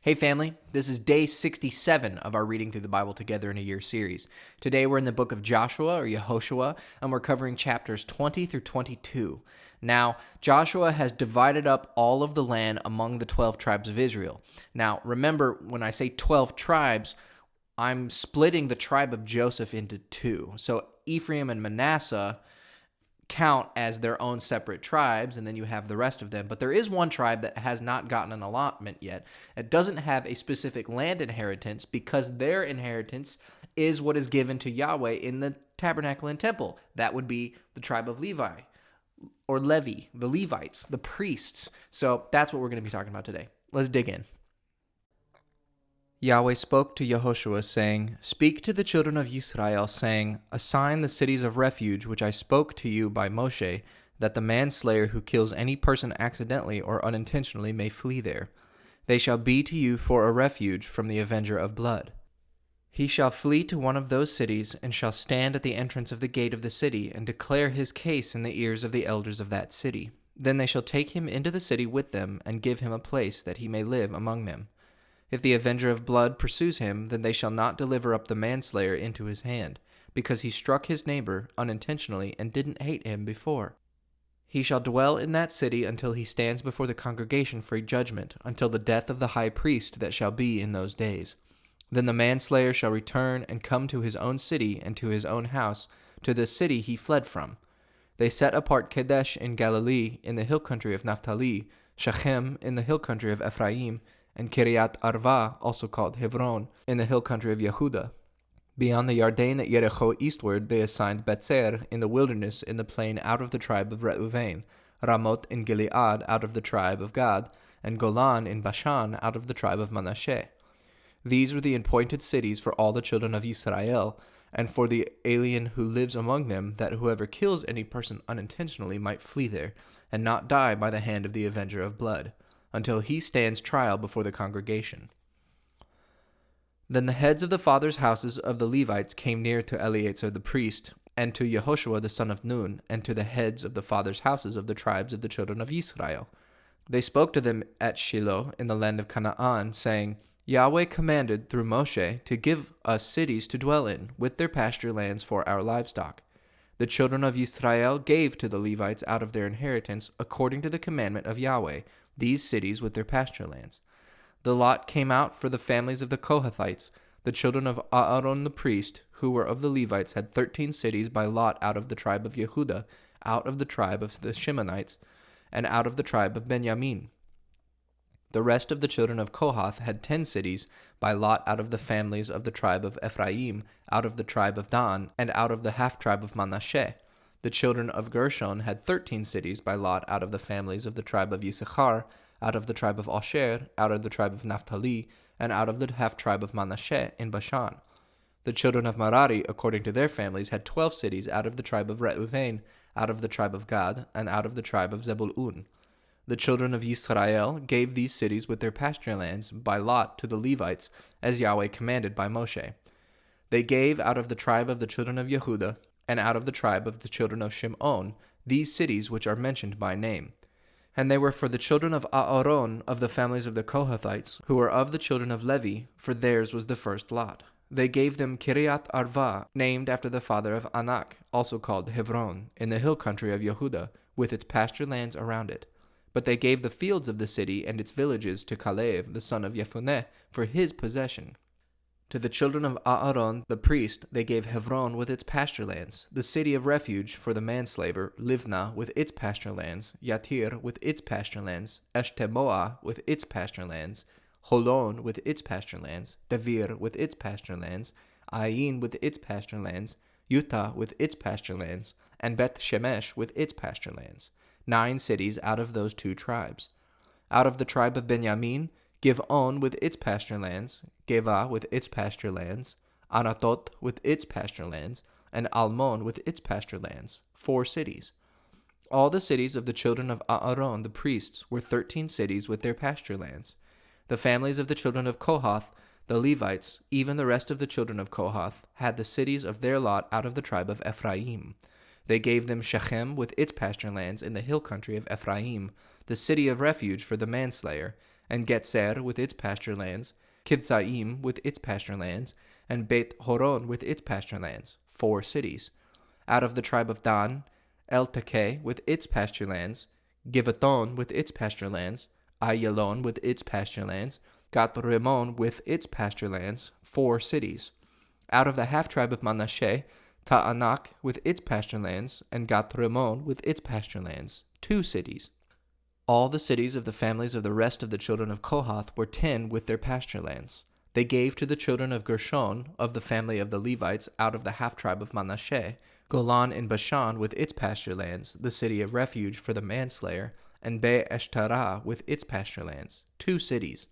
Hey family, this is day 67 of our Reading Through the Bible Together in a Year series. Today we're in the book of Joshua or Yehoshua, and we're covering chapters 20 through 22. Now, Joshua has divided up all of the land among the 12 tribes of Israel. Now, remember, when I say 12 tribes, I'm splitting the tribe of Joseph into two. So Ephraim and Manasseh count as their own separate tribes, and then you have the rest of them. But there is one tribe that has not gotten an allotment yet. It doesn't have a specific land inheritance because their inheritance is what is given to Yahweh in the tabernacle and temple. That would be the tribe of Levi, or Levi, the Levites, the priests. So that's what we're going to be talking about today. Let's dig in. Yahweh spoke to Yehoshua, saying, Speak to the children of Israel, saying, Assign the cities of refuge which I spoke to you by Moshe, that the manslayer who kills any person accidentally or unintentionally may flee there. They shall be to you for a refuge from the avenger of blood. He shall flee to one of those cities, and shall stand at the entrance of the gate of the city, and declare his case in the ears of the elders of that city. Then they shall take him into the city with them, and give him a place that he may live among them. If the avenger of blood pursues him, then they shall not deliver up the manslayer into his hand, because he struck his neighbor unintentionally and didn't hate him before. He shall dwell in that city until he stands before the congregation for judgment, until the death of the high priest that shall be in those days. Then the manslayer shall return and come to his own city and to his own house, to the city he fled from. They set apart Kedesh in Galilee, in the hill country of Naphtali, Shechem in the hill country of Ephraim, and Kiryat Arva, also called Hebron, in the hill country of Yehuda. Beyond the Yarden at Jericho eastward, they assigned Betzer in the wilderness in the plain out of the tribe of Reuven, Ramoth in Gilead out of the tribe of Gad, and Golan in Bashan out of the tribe of Manasseh. These were the appointed cities for all the children of Israel, and for the alien who lives among them, that whoever kills any person unintentionally might flee there, and not die by the hand of the avenger of blood, until he stands trial before the congregation. Then the heads of the fathers' houses of the Levites came near to Eleazar the priest, and to Yehoshua the son of Nun, and to the heads of the fathers' houses of the tribes of the children of Israel. They spoke to them at Shiloh in the land of Canaan, saying, Yahweh commanded through Moshe to give us cities to dwell in, with their pasture lands for our livestock. The children of Israel gave to the Levites out of their inheritance, according to the commandment of Yahweh, these cities with their pasture lands. The lot came out for the families of the Kohathites. The children of Aaron the priest, who were of the Levites, had 13 cities by lot out of the tribe of Yehuda, out of the tribe of the Shimonites, and out of the tribe of Benjamin. The rest of the children of Kohath had 10 cities by lot out of the families of the tribe of Ephraim, out of the tribe of Dan, and out of the half-tribe of Manasseh. The children of Gershon had 13 cities by lot out of the families of the tribe of Yisachar, out of the tribe of Asher, out of the tribe of Naphtali, and out of the half-tribe of Manasseh in Bashan. The children of Merari, according to their families, had 12 cities out of the tribe of Reuven, out of the tribe of Gad, and out of the tribe of Zebulun. The children of Israel gave these cities with their pasture lands by lot to the Levites, as Yahweh commanded by Moshe. They gave out of the tribe of the children of Yehuda, and out of the tribe of the children of Shimon, these cities which are mentioned by name. And they were for the children of Aaron of the families of the Kohathites, who were of the children of Levi, for theirs was the first lot. They gave them Kiryat Arva, named after the father of Anak, also called Hebron, in the hill country of Yehuda, with its pasture lands around it. But they gave the fields of the city and its villages to Caleb, the son of Jephunneh, for his possession. To the children of Aaron the priest they gave Hebron with its pasture lands, the city of refuge for the manslayer, Livnah with its pasture lands, Yatir with its pasture lands, Eshtemoa with its pasture lands, Holon with its pasture lands, Devir with its pasture lands, Ain with its pasture lands, Utah with its pasture lands, and Beth Shemesh with its pasture lands, 9 cities out of those 2 tribes. Out of the tribe of Benjamin, give On with its pasture lands, Geva with its pasture lands, Anatot with its pasture lands, and Almon with its pasture lands, 4 cities. All the cities of the children of Aaron the priests were 13 cities with their pasture lands. The families of the children of Kohath, the Levites, even the rest of the children of Kohath, had the cities of their lot out of the tribe of Ephraim. They gave them Shechem with its pasture lands in the hill country of Ephraim, the city of refuge for the manslayer, and Getzer with its pasture lands, Kibzaim with its pasture lands, and Beit Horon with its pasture lands, 4 cities. Out of the tribe of Dan, El-Takeh with its pasture lands, Givaton with its pasture lands, Ayalon with its pasture lands, Gat-Rimmon with its pasture lands, 4 cities. Out of the half-tribe of Manasseh, Ta'anak with its pasture lands, and Gat-Rimmon with its pasture lands, 2 cities. All the cities of the families of the rest of the children of Kohath were 10 with their pasture lands. They gave to the children of Gershon, of the family of the Levites, out of the half-tribe of Manasseh, Golan in Bashan with its pasture lands, the city of refuge for the manslayer, and Be-Eshtarah with its pasture lands, 2 cities.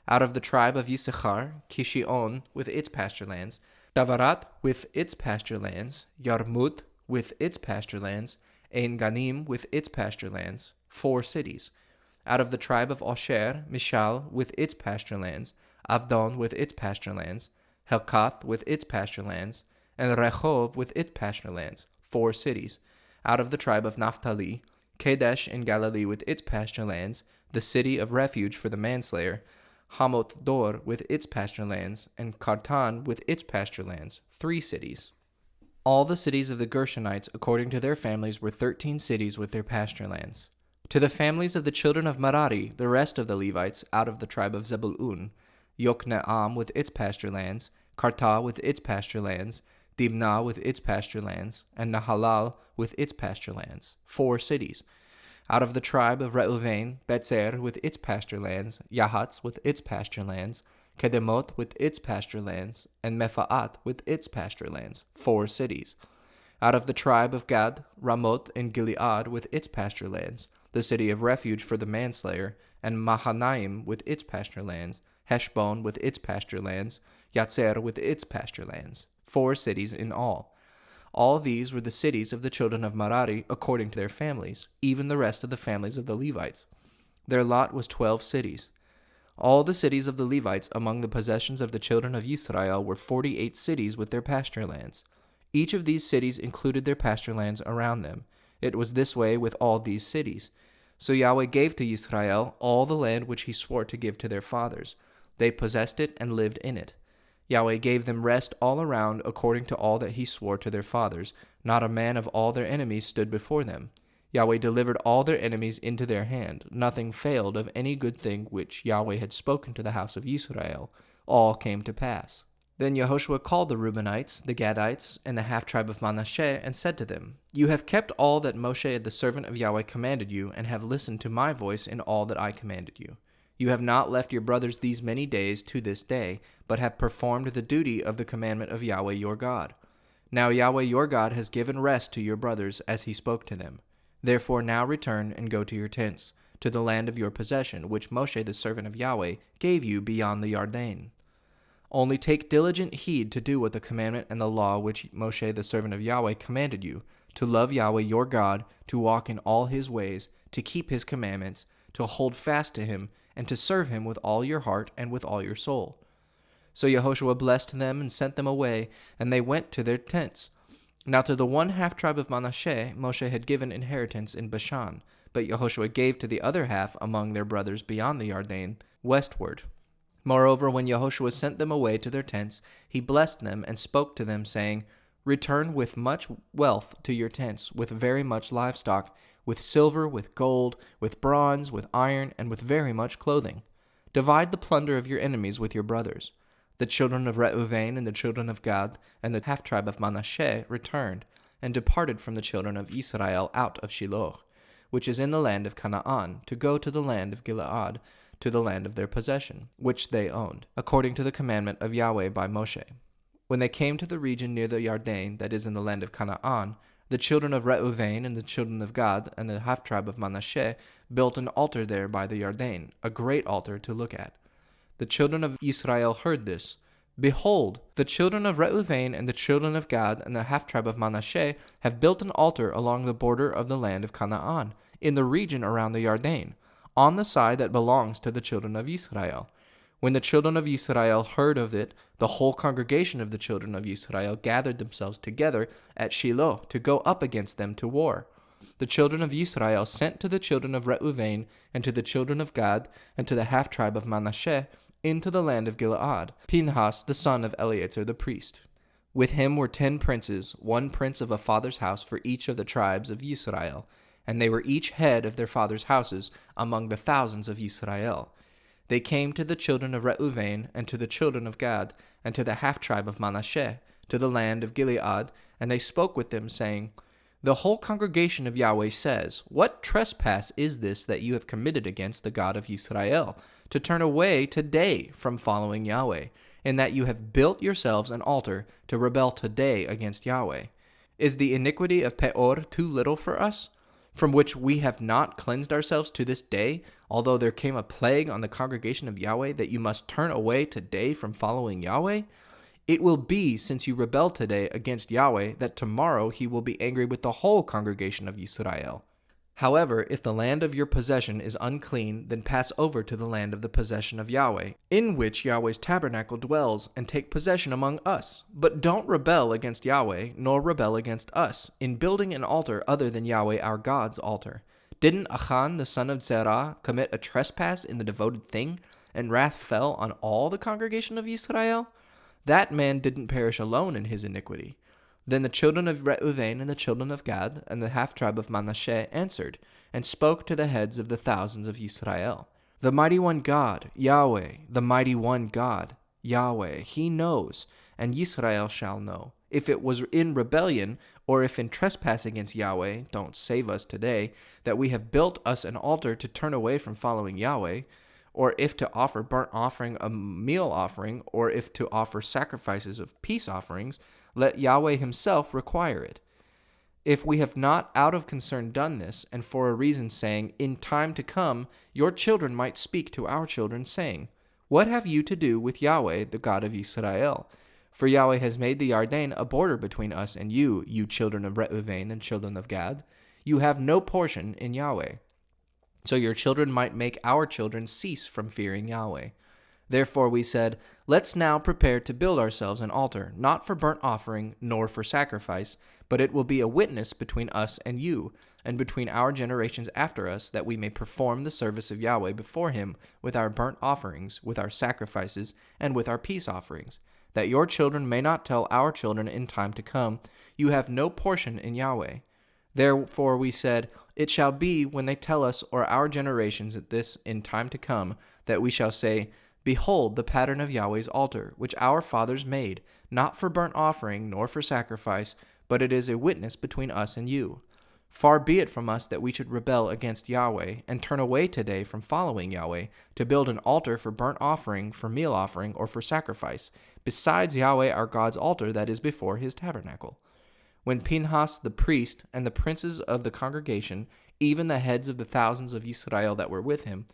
Out of the tribe of Yisachar, Kishion with its pasture lands, Davarat with its pasture lands, Yarmut with its pasture lands, Ein Ganim with its pasture lands, 4 cities. Out of the tribe of Asher, Mishal with its pasture lands, Avdon with its pasture lands, Helkath with its pasture lands, and Rehov with its pasture lands, 4 cities. Out of the tribe of Naphtali, Kadesh in Galilee with its pasture lands, the city of refuge for the manslayer, Hamoth Dor with its pasture lands, and Kartan with its pasture lands, 3 cities. All the cities of the Gershonites according to their families were 13 cities with their pasture lands. To the families of the children of Merari, the rest of the Levites, out of the tribe of Zebulun, Yokneam with its pasture lands, Karta with its pasture lands, Dimnah with its pasture lands, and Nahalal with its pasture lands, 4 cities. Out of the tribe of Reuven, Betzer with its pasture lands, Yahatz with its pasture lands, Kedemoth with its pasture lands, and Mephaat with its pasture lands, 4 cities. Out of the tribe of Gad, Ramoth in Gilead with its pasture lands, the city of refuge for the manslayer, and Mahanaim with its pasture lands, Heshbon with its pasture lands, Yatzer with its pasture lands, 4 cities in all. All these were the cities of the children of Merari according to their families, even the rest of the families of the Levites. Their lot was 12 cities. All the cities of the Levites among the possessions of the children of Israel were 48 cities with their pasture lands. Each of these cities included their pasture lands around them. It was this way with all these cities. So Yahweh gave to Israel all the land which he swore to give to their fathers. They possessed it and lived in it. Yahweh gave them rest all around according to all that he swore to their fathers. Not a man of all their enemies stood before them. Yahweh delivered all their enemies into their hand. Nothing failed of any good thing which Yahweh had spoken to the house of Israel. All came to pass. Then Yehoshua called the Reubenites, the Gadites, and the half-tribe of Manasseh, and said to them, You have kept all that Moshe the servant of Yahweh commanded you, and have listened to my voice in all that I commanded you. You have not left your brothers these many days to this day, but have performed the duty of the commandment of Yahweh your God. Now Yahweh your God has given rest to your brothers as he spoke to them. Therefore now return and go to your tents, to the land of your possession, which Moshe the servant of Yahweh gave you beyond the Yarden. Only take diligent heed to do what the commandment and the law which Moshe the servant of Yahweh commanded you, to love Yahweh your God, to walk in all his ways, to keep his commandments, to hold fast to him, and to serve him with all your heart and with all your soul. So Yehoshua blessed them and sent them away, and they went to their tents. Now to the one half-tribe of Manasseh Moshe had given inheritance in Bashan, but Yehoshua gave to the other half among their brothers beyond the Yarden, westward. Moreover, when Yehoshua sent them away to their tents, he blessed them and spoke to them, saying, Return with much wealth to your tents, with very much livestock, with silver, with gold, with bronze, with iron, and with very much clothing. Divide the plunder of your enemies with your brothers. The children of Reuven and the children of Gad and the half-tribe of Manasseh returned, and departed from the children of Israel out of Shiloh, which is in the land of Canaan, to go to the land of Gilead, to the land of their possession, which they owned, according to the commandment of Yahweh by Moshe. When they came to the region near the Yarden that is in the land of Canaan, the children of Reuven and the children of Gad and the half-tribe of Manasseh built an altar there by the Yarden, a great altar to look at. The children of Israel heard this. Behold, the children of Reuven and the children of Gad and the half-tribe of Manasseh have built an altar along the border of the land of Canaan, in the region around the Yarden, on the side that belongs to the children of Israel. When the children of Israel heard of it, the whole congregation of the children of Israel gathered themselves together at Shiloh to go up against them to war. the children of Israel sent to the children of Reuven and to the children of Gad and to the half-tribe of Manasseh into the land of Gilead, Pinhas the son of Eleazar the priest. With him were 10 princes, 1 prince of a father's house for each of the tribes of Israel, and they were each head of their father's houses among the thousands of Israel. They came to the children of Reuven and to the children of Gad and to the half-tribe of Manasseh, to the land of Gilead, and they spoke with them, saying, The whole congregation of Yahweh says, What trespass is this that you have committed against the God of Israel, to turn away today from following Yahweh, in that you have built yourselves an altar to rebel today against Yahweh? Is the iniquity of Peor too little for us, from which we have not cleansed ourselves to this day, although there came a plague on the congregation of Yahweh, that you must turn away today from following Yahweh? It will be, since you rebel today against Yahweh, that tomorrow he will be angry with the whole congregation of Israel. However, if the land of your possession is unclean, then pass over to the land of the possession of Yahweh, in which Yahweh's tabernacle dwells, and take possession among us. But don't rebel against Yahweh, nor rebel against us, in building an altar other than Yahweh our God's altar. Didn't Achan the son of Zerah commit a trespass in the devoted thing, and wrath fell on all the congregation of Israel? That man didn't perish alone in his iniquity. Then the children of Reuven and the children of Gad and the half-tribe of Manasseh answered, and spoke to the heads of the thousands of Israel. The mighty one God, Yahweh, the mighty one God, Yahweh, he knows, and Israel shall know. If it was in rebellion, or if in trespass against Yahweh, don't save us today, that we have built us an altar to turn away from following Yahweh, or if to offer burnt offering, a meal offering, or if to offer sacrifices of peace offerings, let Yahweh himself require it. If we have not out of concern done this, and for a reason saying, In time to come, your children might speak to our children, saying, What have you to do with Yahweh, the God of Israel? For Yahweh has made the Yarden a border between us and you, you children of Reuven and children of Gad. You have no portion in Yahweh. So your children might make our children cease from fearing Yahweh. Therefore we said, Let's now prepare to build ourselves an altar, not for burnt offering, nor for sacrifice, but it will be a witness between us and you, and between our generations after us, that we may perform the service of Yahweh before him with our burnt offerings, with our sacrifices, and with our peace offerings, that your children may not tell our children in time to come, You have no portion in Yahweh. Therefore we said, It shall be when they tell us or our generations at this in time to come, that we shall say, Behold the pattern of Yahweh's altar, which our fathers made, not for burnt offering, nor for sacrifice, but it is a witness between us and you. Far be it from us that we should rebel against Yahweh, and turn away today from following Yahweh, to build an altar for burnt offering, for meal offering, or for sacrifice, besides Yahweh our God's altar that is before his tabernacle. When Pinhas the priest and the princes of the congregation, even the heads of the thousands of Israel that were with him,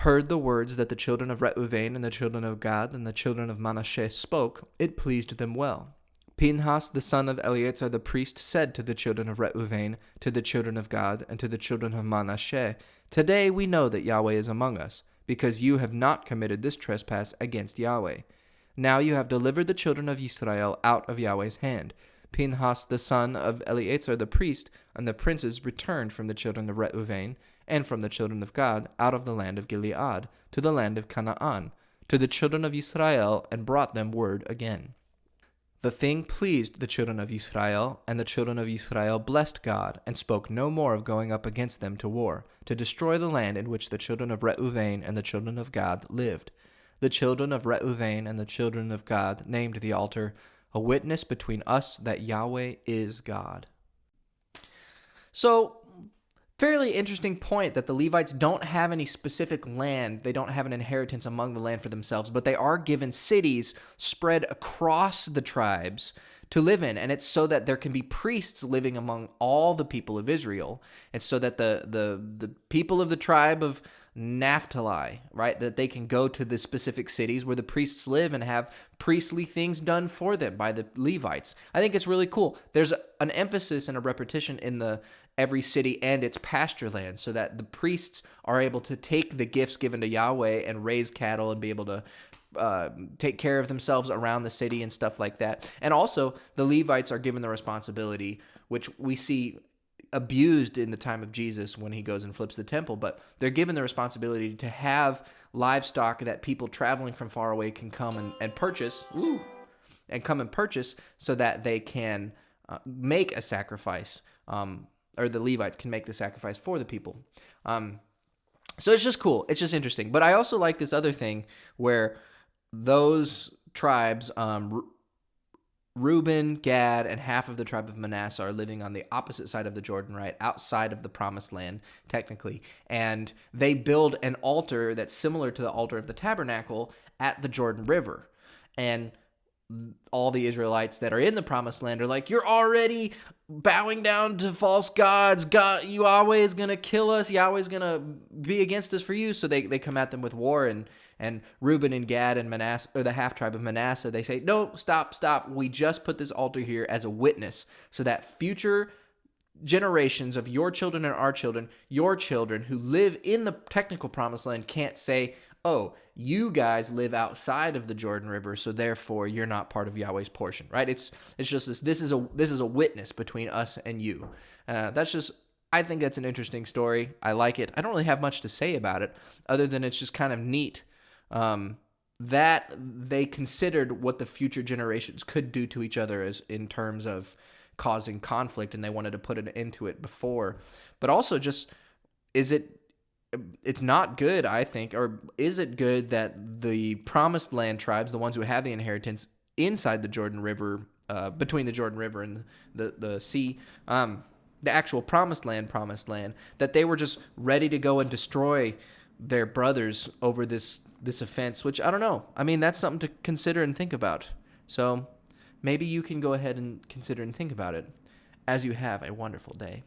heard the words that the children of Reuven and the children of Gad and the children of Manasseh spoke, it pleased them well. Pinhas the son of Eleazar the priest said to the children of Reuven, to the children of Gad, and to the children of Manasseh, Today we know that Yahweh is among us, because you have not committed this trespass against Yahweh. Now you have delivered the children of Israel out of Yahweh's hand. Pinhas the son of Eleazar the priest and the princes returned from the children of Reuven and from the children of Gad out of the land of Gilead to the land of Canaan, to the children of Israel, and brought them word again. The thing pleased the children of Israel, and the children of Israel blessed God, and spoke no more of going up against them to war, to destroy the land in which the children of Reuven and the children of Gad lived. The children of Reuven and the children of Gad named the altar, A witness between us that Yahweh is God. So, fairly interesting point that the Levites don't have any specific land. They don't have an inheritance among the land for themselves, but they are given cities spread across the tribes to live in. And it's so that there can be priests living among all the people of Israel. It's so that the people of the tribe of Naphtali, right, that they can go to the specific cities where the priests live and have priestly things done for them by the Levites. I think it's really cool. There's an emphasis and a repetition in the every city and its pasture land, so that the priests are able to take the gifts given to Yahweh and raise cattle and be able to take care of themselves around the city and stuff like that. And also, the Levites are given the responsibility, which we see abused in the time of Jesus when he goes and flips the temple, but they're given the responsibility to have livestock that people traveling from far away can come and purchase. And come and purchase so that they can make a sacrifice, or the Levites can make the sacrifice for the people. So it's just cool. It's just interesting. But I also like this other thing where those tribes, Reuben, Gad, and half of the tribe of Manasseh are living on the opposite side of the Jordan, right? Outside of the promised land, technically. And they build an altar that's similar to the altar of the tabernacle at the Jordan River. And all the Israelites that are in the promised land are like, you're already bowing down to false gods. God, Yahweh is going to kill us. Yahweh is going to be against us for you. So they come at them with war, and Reuben and Gad and Manasseh, or the half tribe of Manasseh, they say, no, stop. We just put this altar here as a witness so that future generations of your children and our children, your children who live in the technical promised land can't say, oh, you guys live outside of the Jordan River, so therefore you're not part of Yahweh's portion, right? It's just this. This is a witness between us and you. I think that's an interesting story. I like it. I don't really have much to say about it, other than it's just kind of neat that they considered what the future generations could do to each other as in terms of causing conflict, and they wanted to put an end to it before. But also, just it's not good, I think, or is it good that the promised land tribes, the ones who have the inheritance inside the Jordan River, between the Jordan River and the sea, the actual promised land, that they were just ready to go and destroy their brothers over this offense, which I don't know. I mean, that's something to consider and think about. So maybe you can go ahead and consider and think about it as you have a wonderful day.